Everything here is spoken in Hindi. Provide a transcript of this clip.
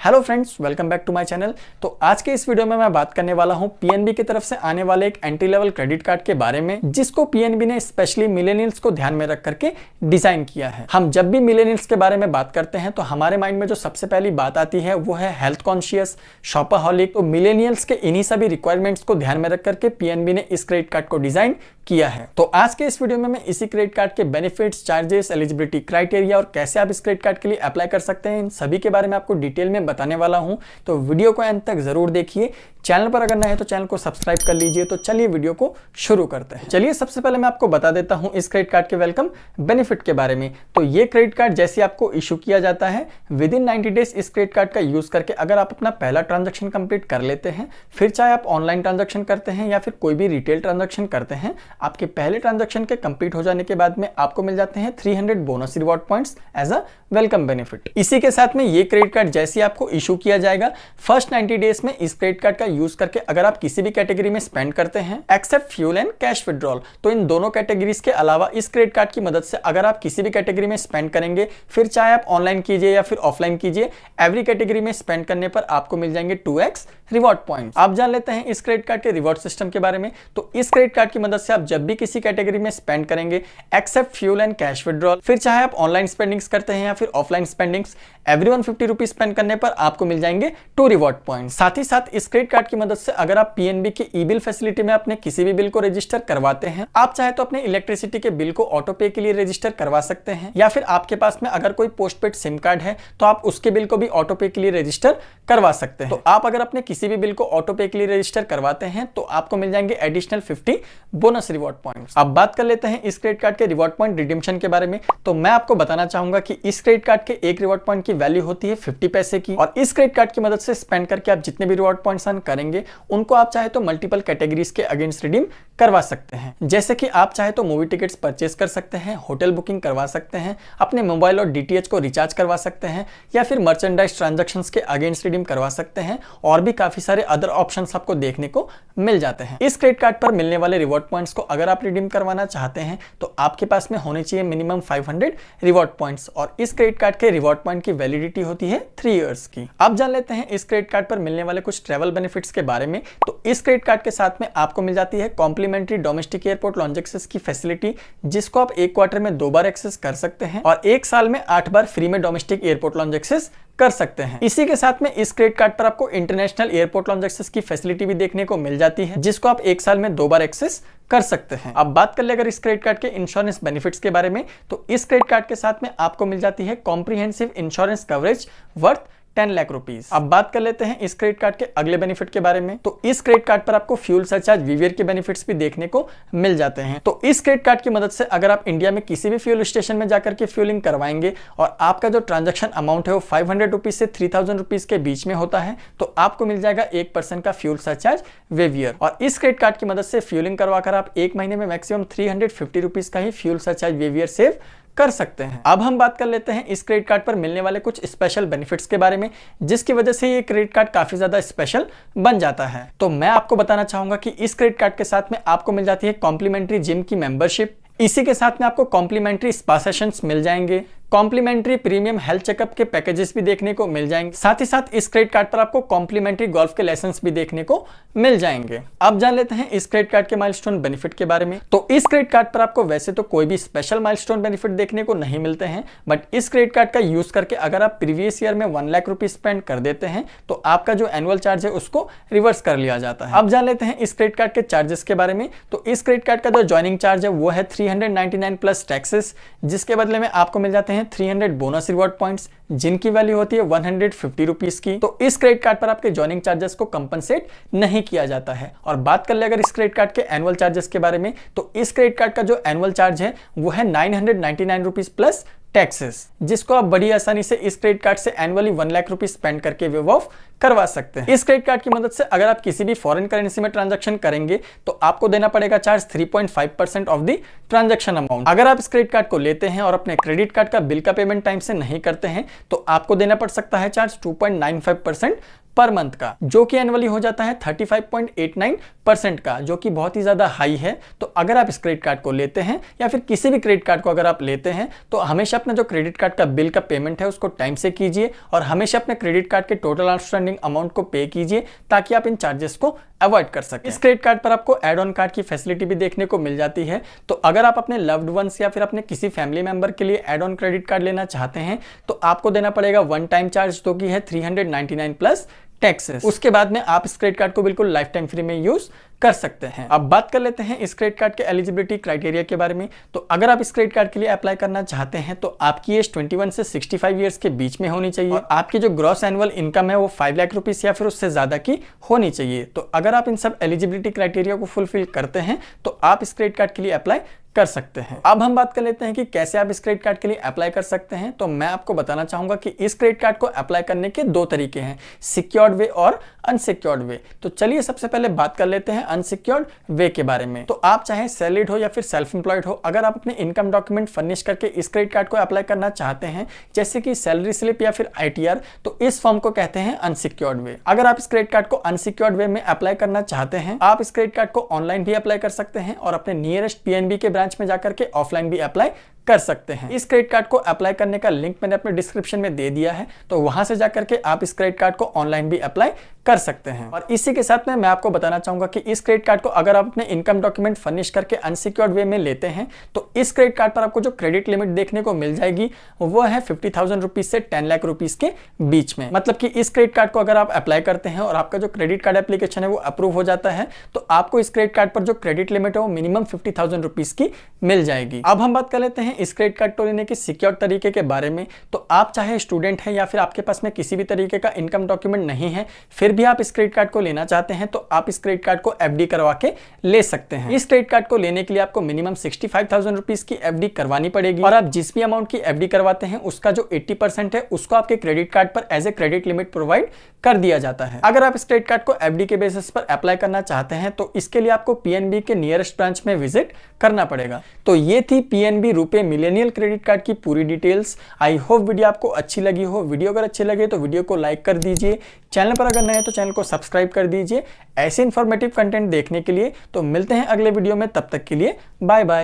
Hello friends, welcome back to my channel. तो आज के इस वीडियो में मैं बात करने वाला हूं पीएनबी की तरफ से आने वाले एक एंट्री लेवल क्रेडिट कार्ड के बारे में, जिसको पीएनबी ने स्पेशली मिलेनियल्स को ध्यान में रख करके डिजाइन किया है। हम जब भी मिलेनियल्स के बारे में बात करते हैं तो हमारे माइंड में जो सबसे पहली बात आती है वो है हेल्थ कॉन्शियस, शॉपaholic। तो मिलेनियल्स के इन्हीं सभी रिक्वायरमेंट्स को ध्यान में रख करके पीएनबी ने इस क्रेडिट कार्ड को डिजाइन किया है। तो आज के इस वीडियो में मैं इसी क्रेडिट कार्ड के बेनिफिट्स, चार्जेस, एलिजिबिलिटी क्राइटेरिया और कैसे आप इस क्रेडिट कार्ड के लिए अप्लाई कर सकते हैं, इन सभी के बारे में आपको डिटेल में बताने वाला हूं। तो वीडियो को अंत तक जरूर देखिए। चैनल पर अगर नए हैं तो चैनल को सब्सक्राइब कर लीजिए। तो चलिए वीडियो को शुरू करते हैं। चलिए सबसे पहले मैं आपको बता देता हूं इस क्रेडिट कार्ड के वेलकम बेनिफिट के बारे में। तो ये क्रेडिट कार्ड जैसे आपको इशू किया जाता है, विद इन 90 डेज इस क्रेडिट कार्ड का यूज करके अगर आप अपना पहला ट्रांजैक्शन कंप्लीट कर लेते हैं, फिर चाहे आप ऑनलाइन ट्रांजैक्शन करते हैं या फिर कोई भी रिटेल ट्रांजैक्शन करते हैं, आपके पहले ट्रांजैक्शन के कंप्लीट हो जाने के बाद में आपको मिल जाते हैं 300 bonus reward points as a welcome benefit. इसी के साथ में ये क्रेडिट कार्ड जैसे आपको इशू किया जाएगा, फर्स्ट 90 डेज में इस क्रेडिट कार्ड का यूज करके अगर आप किसी भी कैटेगरी में स्पेंड करते हैं except fuel and cash withdrawal, तो इन दोनों कैटेगरीज के अलावा इस क्रेडिट कार्ड की मदद से अगर आप किसी भी कैटेगरी में स्पेंड करेंगे, फिर चाहे आप ऑनलाइन कीजिए या फिर ऑफलाइन कीजिए, एवरी कैटेगरी में स्पेंड करने पर आपको मिल जाएंगे 2x रिवॉर्ड पॉइंट्स। आप जान लेते हैं इस क्रेडिट कार्ड के रिवॉर्ड सिस्टम के बारे में। तो इस क्रेडिट कार्ड की मदद से आप जब भी किसी कैटेगरी में स्पेंड करेंगे except fuel and cash withdrawal, फिर चाहे आप ऑनलाइन स्पेंडिंग्स करते हैं या फिर offline spendings, every 150 rupees spend करने पर आपको मिल जाएंगे 2 रिवॉर्ड पॉइंट। साथ ही साथ इस क्रेडिट कार्ड की मदद से अगर आप पीएनबी के ई बिल फैसिलिटी में अपने किसी भी बिल को रजिस्टर करवाते हैं, आप चाहे तो अपने इलेक्ट्रिसिटी के बिल को ऑटो पे के लिए रजिस्टर करवा सकते हैं, या फिर आपके पास में अगर कोई पोस्टपेड सिम कार्ड है तो आप उसके बिल को भी ऑटो पे के लिए रजिस्टर करवा सकते हैं। तो आप अगर अपने किसी भी बिल को ऑटो पे के लिए रजिस्टर करवाते हैं तो आपको मिल जाएंगे एडिशनल 50 बोनस रिवॉर्ड पॉइंट्स। अब बात कर लेते हैं इस क्रेडिट कार्ड के रिवॉर्ड पॉइंट रिडीम्पशन के बारे में। तो मैं आपको बताना चाहूंगा कि इस क्रेडिट कार्ड के एक रिवॉर्ड पॉइंट की वैल्यू होती है 50 पैसे की, और इस क्रेडिट कार्ड की मदद से स्पेंड करके आप जितने भी रिवॉर्ड पॉइंट्स अर्न करेंगे उनको आप चाहे तो मल्टीपल कैटेगरीज के अगेंस्ट रिडीम करवा सकते हैं। जैसे कि आप चाहे तो मूवी टिकट्स परचेस कर सकते हैं, होटल बुकिंग करवा सकते हैं, अपने मोबाइल और डीटीएच को रिचार्ज करवा सकते हैं, या फिर मर्चेंडाइज ट्रांजैक्शंस के अगेंस्ट रिडीम करवा सकते हैं, और भी काफी सारे अदर ऑप्शंस आपको देखने को मिल जाते हैं। इस क्रेडिट कार्ड पर मिलने वाले रिवॉर्ड पॉइंट्स को अगर आप रिडीम करवाना चाहते हैं तो आपके पास में होने चाहिए मिनिमम 500 रिवॉर्ड पॉइंट्स, और इस क्रेडिट कार्ड के रिवॉर्ड पॉइंट की वैलिडिटी होती है 3 इयर्स की। अब जान लेते हैं इस क्रेडिट कार्ड पर मिलने वाले कुछ ट्रैवल बेनिफिट्स के बारे में। तो इस क्रेडिट कार्ड के साथ में आपको मिल जाती है complimentary domestic airport lounge access की फैसिलिटी, जिसको आप एक क्वार्टर में 2 बार एक्सेस कर सकते हैं, और एक साल में 8 बार फ्री में डोमेस्टिक एयरपोर्ट लॉन्ज एक्सेस कर सकते हैं। इसी के साथ में इस क्रेडिट कार्ड पर आपको इंटरनेशनल एयरपोर्ट लॉन्ज एक्सेस की फैसिलिटी भी देखने को मिल जाती है, जिसको आप एक साल में 2 बार एक्सेस कर सकते हैं। अब बात कर ले अगर इस क्रेडिट कार्ड के इंश्योरेंस बेनिफिट्स के बारे में, तो इस क्रेडिट कार्ड के साथ में आपको मिल जाती है comprehensive insurance coverage worth 10 lakh rupees. अब बात कर लेते हैं इस क्रेडिट कार्ड के अगले बेनिफिट के बारे में। तो इस क्रेडिट कार्ड पर आपको फ्यूल सरचार्ज वीवीआर के बेनिफिट्स भी देखने को मिल जाते हैं। तो इस क्रेडिट कार्ड की मदद से अगर आप इंडिया में किसी भी फ्यूल स्टेशन में जाकर के फ्यूलिंग करवाएंगे और आपका जो ट्रांजैक्शन अमाउंट है वो 500 रुपीज से 3000 रुपीज के बीच में होता है, तो आपको मिल जाएगा 1% का फ्यूल सरचार्ज वीवीआर। और इस क्रेडिट कार्ड की मदद से फ्यूलिंग करवाकर आप एक महीने में मैक्सिमम 350 रुपीज का ही फ्यूल सरचार्ज वीवीआर सेव कर सकते हैं। अब हम बात कर लेते हैं इस क्रेडिट कार्ड पर मिलने वाले कुछ स्पेशल बेनिफिट्स के बारे में, जिसकी वजह से ये क्रेडिट कार्ड काफी ज्यादा स्पेशल बन जाता है। तो मैं आपको बताना चाहूंगा कि इस क्रेडिट कार्ड के साथ में आपको मिल जाती है कॉम्प्लीमेंट्री जिम की मेंबरशिप, इसी के साथ में आपको कॉम्प्लीमेंट्री स्पा सेशंस मिल जाएंगे, कॉम्प्लीमेंट्री प्रीमियम हेल्थ चेकअप के पैकेजेस भी देखने को मिल जाएंगे। साथ ही साथ इस क्रेडिट कार्ड पर आपको कॉम्प्लीमेंट्री गोल्फ के लाइसेंस भी देखने को मिल जाएंगे। अब जान लेते हैं इस क्रेडिट कार्ड के माइलस्टोन बेनिफिट के बारे में। तो इस क्रेडिट कार्ड पर आपको वैसे तो कोई भी स्पेशल माइलस्टोन बेनिफिट देखने को नहीं मिलते हैं, बट इस क्रेडिट कार्ड का यूज करके अगर आप प्रीवियस ईयर में 1 लाख रुपीज स्पेंड कर देते हैं तो आपका जो एनुअल चार्ज है उसको रिवर्स कर लिया जाता है। अब जान लेते हैं इस क्रेडिट कार्ड के चार्जेस के बारे में। तो इस क्रेडिट कार्ड का जो ज्वाइनिंग चार्ज है वो है 399 प्लस टैक्सेस, जिसके बदले में आपको मिल जाते हैं 300 बोनस रिवॉर्ड पॉइंट्स, जिनकी वैल्यू होती है 150 रुपीस की। तो इस क्रेडिट कार्ड पर आपके ज्वाइनिंग चार्जेस को कंपनसेट नहीं किया जाता है। और बात कर ले अगर इस क्रेडिट कार्ड के एनुअल चार्जेस के बारे में, तो इस क्रेडिट कार्ड का जो एनुअल चार्ज है वो है 999 रुपीस प्लस टैक्सेस, जिसको आप बड़ी आसानी से इस क्रेडिट कार्ड से एनुअली 1 लाख रुपीस स्पेंड करके वेव ऑफ करवा सकते हैं। इस क्रेडिट कार्ड की मदद से अगर आप किसी भी फॉरेन करेंसी में ट्रांजैक्शन करेंगे तो आपको देना पड़ेगा charge 3.5% of the transaction amount. अगर आप इस क्रेडिट कार्ड को लेते हैं और अपने क्रेडिट कार्ड का बिल का पेमेंट टाइम से नहीं करते हैं तो आपको देना पड़ सकता है चार्ज 2.95% पर मंथ का, जो कि एनुअली हो जाता है 35.89% का, जो कि बहुत ही ज्यादा हाई है। तो अगर आप इस क्रेडिट कार्ड को लेते हैं या फिर किसी भी क्रेडिट कार्ड को अगर आप लेते हैं तो हमेशा अपना जो क्रेडिट कार्ड का बिल का पेमेंट है उसको टाइम से कीजिए और हमेशा अपने क्रेडिट कार्ड के टोटल आउटस्टैंडिंग अमाउंट को पे कीजिए ताकि आप इन चार्जेस को अवॉइड कर सकें। इस क्रेडिट कार्ड पर आपको एड ऑन कार्ड की फैसिलिटी भी देखने को मिल जाती है। तो अगर आप अपने लव्ड वंस या फिर अपने किसी फैमिली मेंबर के लिए एड ऑन क्रेडिट कार्ड लेना चाहते हैं तो आपको देना पड़ेगा वन टाइम चार्ज, जो कि है 399 प्लस टैक्सेस। उसके बाद में आप इस क्रेडिट कार्ड को बिल्कुल लाइफ टाइम फ्री में यूज कर सकते हैं। अब बात कर लेते हैं इस क्रेडिट कार्ड के एलिजिबिलिटी क्राइटेरिया के बारे में। तो अगर आप इस क्रेडिट कार्ड के लिए अप्लाई करना चाहते हैं तो आपकी एज 21 से 65 ईयर्स के बीच में होनी चाहिए और आपकी जो ग्रॉस एनुअल इनकम है वो 5 लाख रुपीस या फिर उससे ज्यादा की होनी चाहिए। तो अगर आप इन सब एलिजिबिलिटी क्राइटेरिया को फुलफिल करते हैं तो आप इस क्रेडिट कार्ड के लिए अप्लाई कर सकते हैं। अब हम बात कर लेते हैं कि कैसे आप इस क्रेडिट कार्ड के लिए अप्लाई कर सकते हैं। तो मैं आपको बताना चाहूंगा कि इस क्रेडिट कार्ड को अप्लाई करने के दो तरीके हैं, सिक्योर्ड वे और अनसिक्योर्ड वे। तो चलिए सबसे पहले बात कर लेते हैं अनसिक्योर्ड वे के बारे में। तो आप चाहे सैलरीड हो या फिर सेल्फ एम्प्लॉयड हो, अगर आप अपने इनकम डॉक्यूमेंट फर्निश करके इस क्रेडिट कार्ड को अप्लाई करना चाहते हैं, जैसे कि सैलरी स्लिप या फिर ITR, तो इस फॉर्म को कहते हैं अनसिक्योर्ड वे। अगर आप इस क्रेडिट कार्ड को अनसिक्योर्ड वे में अप्लाई करना चाहते हैं, आप इस क्रेडिट कार्ड को ऑनलाइन भी अप्लाई कर सकते हैं और अपने नियरेस्ट PNB के ब्रांच में जाकर के ऑफलाइन भी अप्लाई कर सकते हैं। इस क्रेडिट कार्ड को अप्लाई करने का लिंक मैंने अपने डिस्क्रिप्शन में दे दिया है, तो वहां से जाकर के आप इस क्रेडिट कार्ड को ऑनलाइन भी अप्लाई कर सकते हैं। और इसी के साथ में मैं आपको बताना चाहूंगा कि इस क्रेडिट कार्ड को अगर आप अपने इनकम डॉक्यूमेंट फर्निश करके अनसिक्योर्ड वे में लेते हैं तो इस क्रेडिट कार्ड पर आपको जो क्रेडिट लिमिट देखने को मिल जाएगी वो है 50,000 रुपीज से 10 लाख रुपीज के बीच में। मतलब कि इस क्रेडिट कार्ड को अगर आप अप्लाई करते हैं और आपका जो क्रेडिट कार्ड एप्लीकेशन है वो अप्रूव हो जाता है तो आपको इस क्रेडिट कार्ड पर जो क्रेडिट लिमिट है वो मिनिमम 50,000 रुपीज की मिल जाएगी। अब हम बात कर लेते हैं इस क्रेडिट कार्ड को लेने के सिक्योर तरीके के बारे में। तो आप चाहे स्टूडेंट हैं या फिर आपके पास में किसी भी तरीके का इनकम डॉक्यूमेंट नहीं है, फिर भी आप इस क्रेडिट कार्ड को लेना चाहते हैं तो आप इस क्रेडिट कार्ड को FD करवा के ले सकते हैं। इस क्रेडिट कार्ड को लेने के लिए आपको मिनिमम 65,000 रुपीज की FD करवानी पड़ेगी और आप जिस भी अमाउंट की FD करवाते हैं उसका जो 80% है उसको आपके क्रेडिट कार्ड पर as a credit limit provide कर दिया जाता है। अगर आप इस क्रेडिट कार्ड को FD के बेसिस पर अप्लाई करना चाहते हैं तो इसके लिए आपको PNB के नियरेस्ट ब्रांच में विजिट करना पड़ेगा। तो ये थी PNB रुपए मिलेनियल क्रेडिट कार्ड की पूरी डिटेल्स। आई होप वीडियो आपको अच्छी लगी हो। वीडियो अगर अच्छी लगे तो वीडियो को लाइक कर दीजिए, चैनल पर अगर नए हैं तो चैनल को सब्सक्राइब कर दीजिए ऐसे इंफॉर्मेटिव कंटेंट देखने के लिए। तो मिलते हैं अगले वीडियो में, तब तक के लिए बाय बाय।